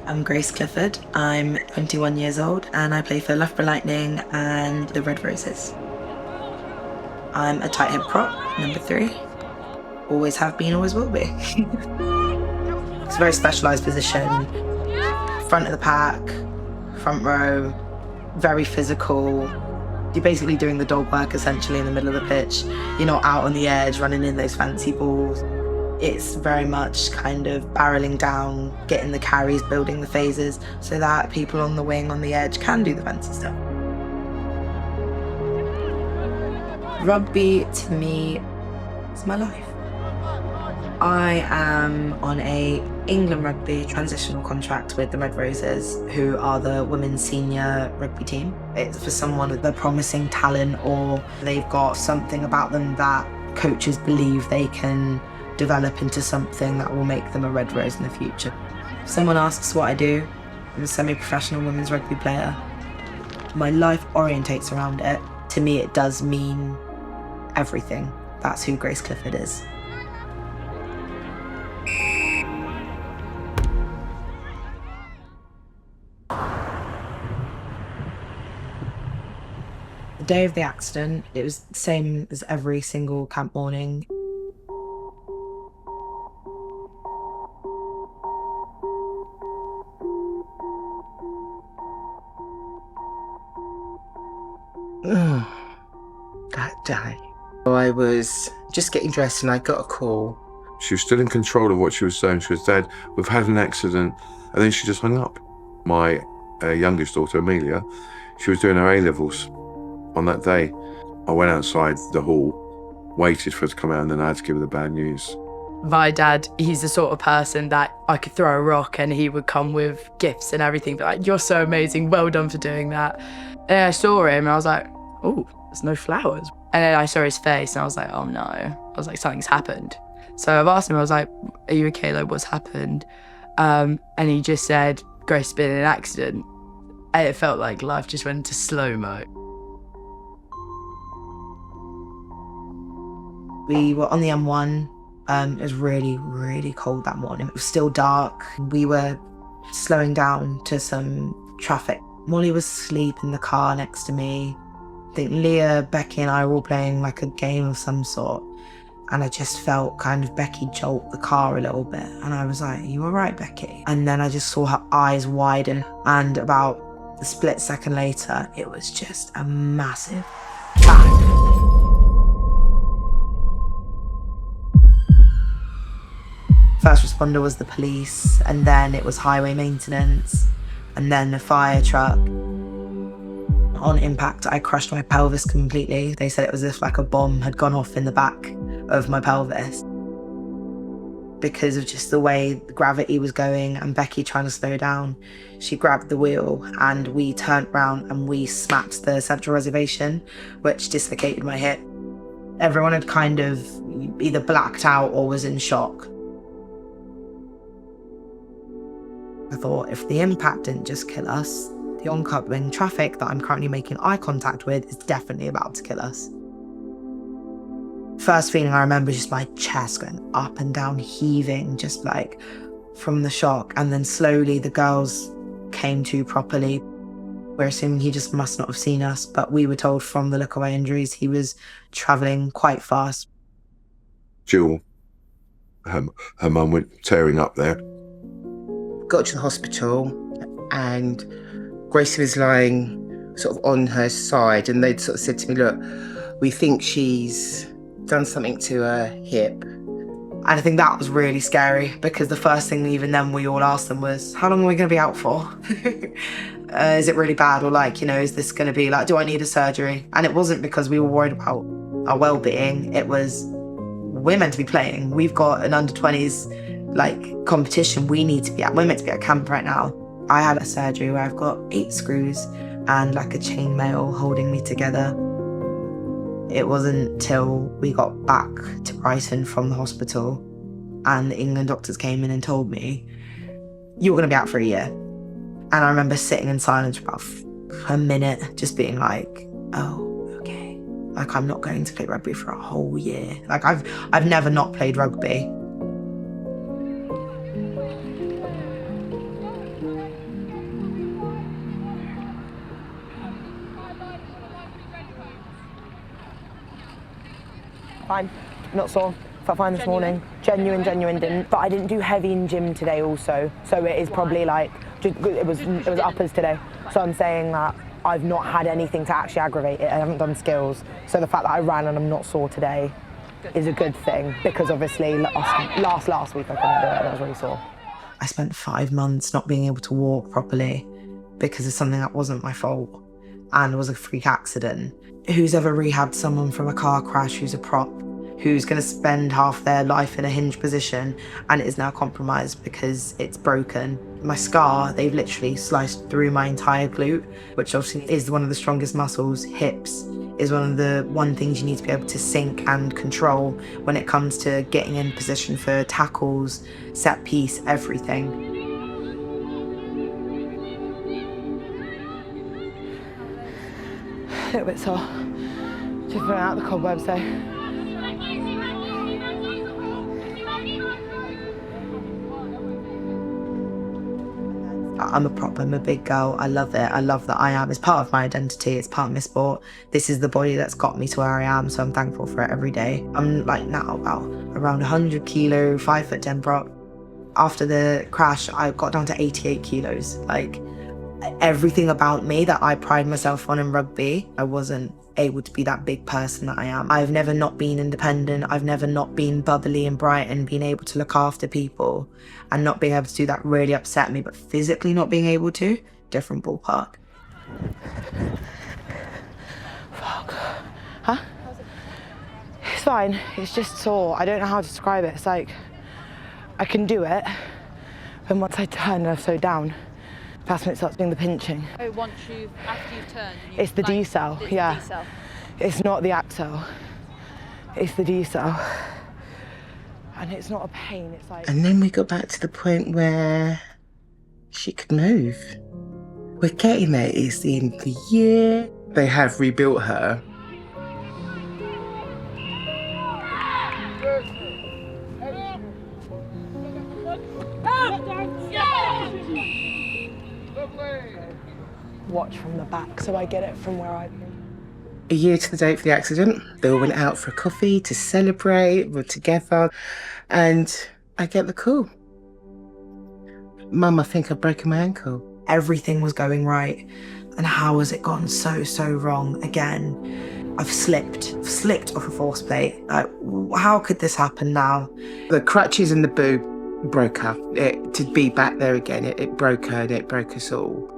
I'm Grace Clifford. I'm 21 years old and I play for Loughborough Lightning and the Red Roses. I'm a tight hip prop, number 3. Always have been, always will be. It's a very specialised position. Front of the pack, front row, very physical. You're basically doing the dog work essentially in the middle of the pitch. You're not out on the edge running in those fancy balls. It's very much kind of barreling down, getting the carries, building the phases, so that people on the wing, on the edge, can do the fancy stuff. Rugby, to me, is my life. I am on a England Rugby transitional contract with the Red Roses, who are the women's senior rugby team. It's for someone with a promising talent, or they've got something about them that coaches believe they can develop into something that will make them a Red Rose in the future. If someone asks what I do, I'm a semi-professional women's rugby player. My life orientates around it. To me, it does mean everything. That's who Grace Clifford is. The day of the accident, it was the same as every single camp morning. That day, I was just getting dressed and I got a call. She was still in control of what she was saying. She was, "Dad, we've had an accident," and then she just hung up. My youngest daughter, Amelia, she was doing her A-levels on that day. I went outside the hall, waited for her to come out, and then I had to give her the bad news. My dad, he's the sort of person that I could throw a rock and he would come with gifts and everything, but like, "You're so amazing, well done for doing that." And I saw him and I was like, "Oh, there's no flowers." And then I saw his face and I was like, "Oh no." I was like, "Something's happened." So I've asked him, I was like, "Are you okay? Like, what's happened?" And he just said, "Grace has been in an accident." And it felt like life just went into slow-mo. We were on the M1. It was really, really cold that morning. It was still dark. We were slowing down to some traffic. Molly was asleep in the car next to me. I think Leah, Becky and I were all playing like a game of some sort. And I just felt kind of Becky jolt the car a little bit. And I was like, "Are you all right, Becky?" And then I just saw her eyes widen. And about a split second later, it was just a massive bang. First responder was the police, and then it was highway maintenance, and then the fire truck. On impact, I crushed my pelvis completely. They said it was as if like a bomb had gone off in the back of my pelvis. Because of just the way the gravity was going and Becky trying to slow down, she grabbed the wheel and we turned round and we smacked the central reservation, which dislocated my hip. Everyone had kind of either blacked out or was in shock. I thought, if the impact didn't just kill us, the oncoming traffic that I'm currently making eye contact with is definitely about to kill us. First feeling I remember is just my chest going up and down, heaving, just like from the shock. And then slowly the girls came to properly. We're assuming he just must not have seen us, but we were told from the look of our injuries, he was travelling quite fast. Jill, her mum went tearing up there. Got to the hospital and Grace was lying sort of on her side, and they'd sort of said to me, "Look, we think she's done something to her hip." And I think that was really scary, because the first thing even then we all asked them was, "How long are we going to be out for? Is it really bad? Or like, you know, is this going to be like, do I need a surgery?" And it wasn't because we were worried about our well-being. It was, we're meant to be playing. We've got an under-20s like competition we need to be at. We're meant to be at camp right now. I had a surgery where I've got 8 screws and like a chainmail holding me together. It wasn't till we got back to Brighton from the hospital and the England doctors came in and told me, "You're going to be out for a year." And I remember sitting in silence for about a minute, just being like, oh, okay. Like, I'm not going to play rugby for a whole year. Like, I've never not played rugby. Fine, not sore. Felt fine this morning. Genuine, didn't. But I didn't do heavy in gym today also. So it is probably like, it was uppers today. So I'm saying that I've not had anything to actually aggravate it. I haven't done skills. So the fact that I ran and I'm not sore today is a good thing, because obviously last week I couldn't do it and I was really sore. I spent 5 months not being able to walk properly because of something that wasn't my fault and was a freak accident. Who's ever rehabbed someone from a car crash who's a prop, who's going to spend half their life in a hinge position and is now compromised because it's broken? My scar, they've literally sliced through my entire glute, which obviously is one of the strongest muscles. Hips is one things you need to be able to sync and control when it comes to getting in position for tackles, set piece, everything. A little bit sore. Just putting out the cobwebs though. I'm a prop, I'm a big girl, I love it. I love that I am. It's part of my identity, it's part of my sport. This is the body that's got me to where I am, so I'm thankful for it every day. I'm like now about around 100 kilo, 5'10" prop. After the crash, I got down to 88 kilos. Like, everything about me that I pride myself on in rugby, I wasn't able to be that big person that I am. I've never not been independent. I've never not been bubbly and bright and being able to look after people, and not being able to do that really upset me, but physically not being able to, different ballpark. Fuck. Huh? It's fine. It's just sore. I don't know how to describe it. It's like, I can do it, and once I turn and I slow down, that's when it starts being the pinching. Oh, after you've turned? It's the D-cell, yeah. D-cell. It's not the accel. It's the D-cell. And it's not a pain, it's like... And then we got back to the point where she could move. We're getting there, it's the end of the year. They have rebuilt her. Watch from the back so I get it from where I've been. A year to the date for the accident. They all went out for a coffee to celebrate, we're together, and I get the call. Mum, I think I've broken my ankle. Everything was going right, and how has it gone so wrong again? I've slipped off a force plate. Like, how could this happen now? The crutches and the boot broke her. To be back there again, it broke her and it broke us all.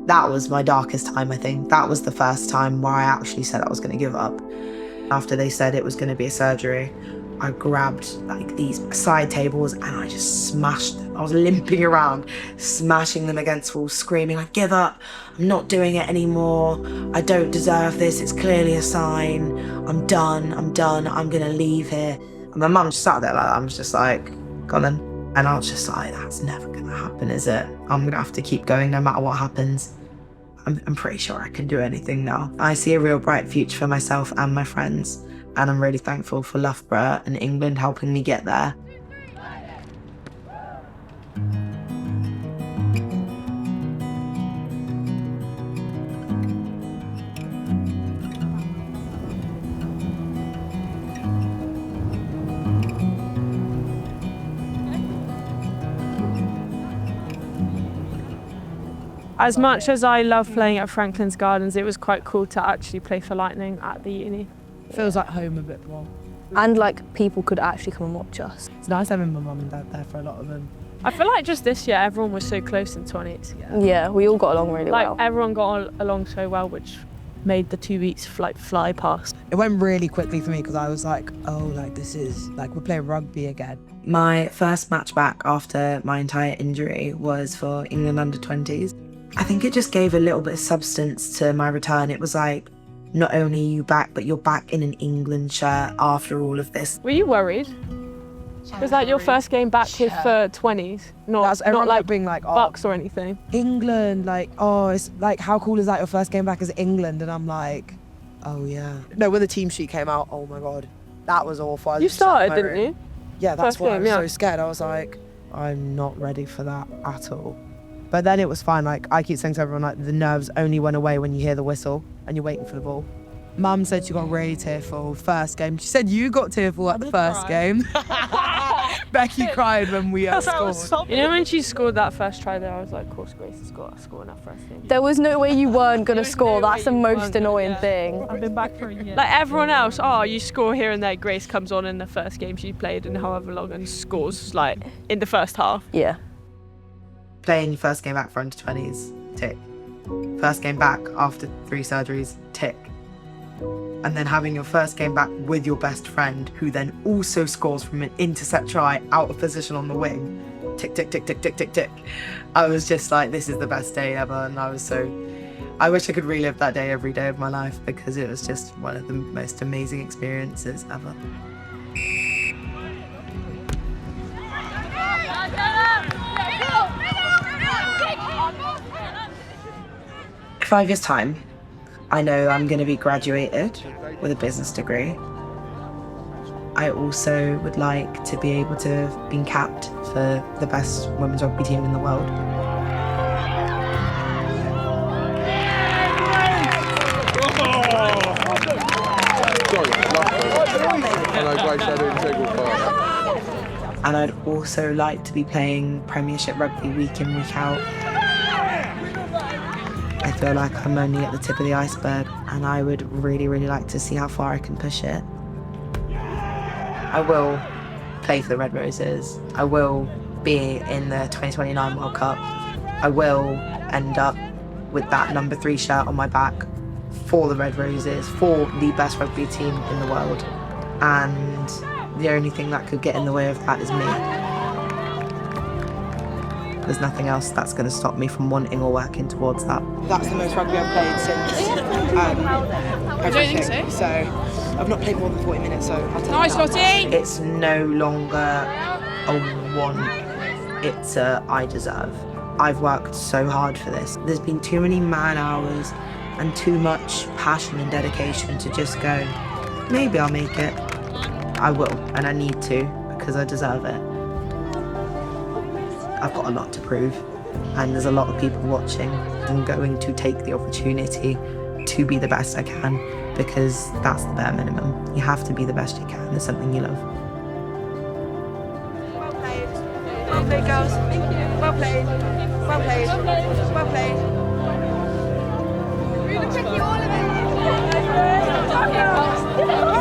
That was my darkest time, I think. That was the first time where I actually said I was going to give up. After they said it was going to be a surgery, I grabbed like these side tables and I just smashed them. I was limping around, smashing them against walls, screaming, I give up, I'm not doing it anymore, I don't deserve this, it's clearly a sign, I'm done, I'm going to leave here. And my mum just sat there like that. I was just like, go on then. And I was just like, that's never going to happen, is it? I'm going to have to keep going no matter what happens. I'm pretty sure I can do anything now. I see a real bright future for myself and my friends, and I'm really thankful for Loughborough and England helping me get there. As much as I love playing at Franklin's Gardens, it was quite cool to actually play for Lightning at the uni. Feels like home a bit more. And like people could actually come and watch us. It's nice having my mum and dad there for a lot of them. I feel like just this year everyone was so close in 20s. Yeah, we all got along really well. Like everyone got along so well, which made the 2 weeks fly past. It went really quickly for me because I was like, oh, like this is, like we're playing rugby again. My first match back after my entire injury was for England under-20s. I think it just gave a little bit of substance to my return. It was like, not only are you back, but you're back in an England shirt after all of this. Were you worried? Was that your first game back with 20s? Not like being like, oh, Bucks or anything? England, like, oh, it's like, how cool is that? Your first game back is England, and I'm like, oh yeah. No, when the team sheet came out, oh my god, that was awful. You started, didn't you? Yeah, that's First why game, I was yeah. so scared. I was like, I'm not ready for that at all. But then it was fine. Like, I keep saying to everyone, like, the nerves only went away when you hear the whistle and you're waiting for the ball. Mum said she got really tearful first game. She said you got tearful at the first game. Becky cried when we scored. You know when she scored that first try there, I was like, of course Grace has got to score in that first game. There was no way you weren't going to score. That's the most annoying thing. I've been back for a year. Like everyone else, you score here and there. Grace comes on in the first game she played in however long and scores like in the first half. Yeah. Playing your first game back for under 20s, tick. First game back after 3 surgeries, tick. And then having your first game back with your best friend, who then also scores from an intercept try out of position on the wing, tick, tick, tick, tick, tick, tick, tick. I was just like, this is the best day ever. And I wish I could relive that day every day of my life, because it was just one of the most amazing experiences ever. 5 years' time, I know I'm going to be graduated with a business degree. I also would like to be able to have been capped for the best women's rugby team in the world. And I'd also like to be playing Premiership rugby week in, week out. I feel like I'm only at the tip of the iceberg, and I would really, really like to see how far I can push it. I will play for the Red Roses. I will be in the 2029 World Cup. I will end up with that number 3 shirt on my back for the Red Roses, for the best rugby team in the world. And the only thing that could get in the way of that is me. There's nothing else that's going to stop me from wanting or working towards that. That's the most rugby I've played since everything. So I've not played more than 40 minutes, so I'll tell you that. It's no longer a want, it's a I deserve. I've worked so hard for this. There's been too many man hours and too much passion and dedication to just go, maybe I'll make it. I will, and I need to, because I deserve it. I've got a lot to prove, and there's a lot of people watching. I'm going to take the opportunity to be the best I can, because that's the bare minimum. You have to be the best you can. It's something you love. Well played. Well played, girls. Thank you. Well played. Well played. Well played. Really tricky, all of it.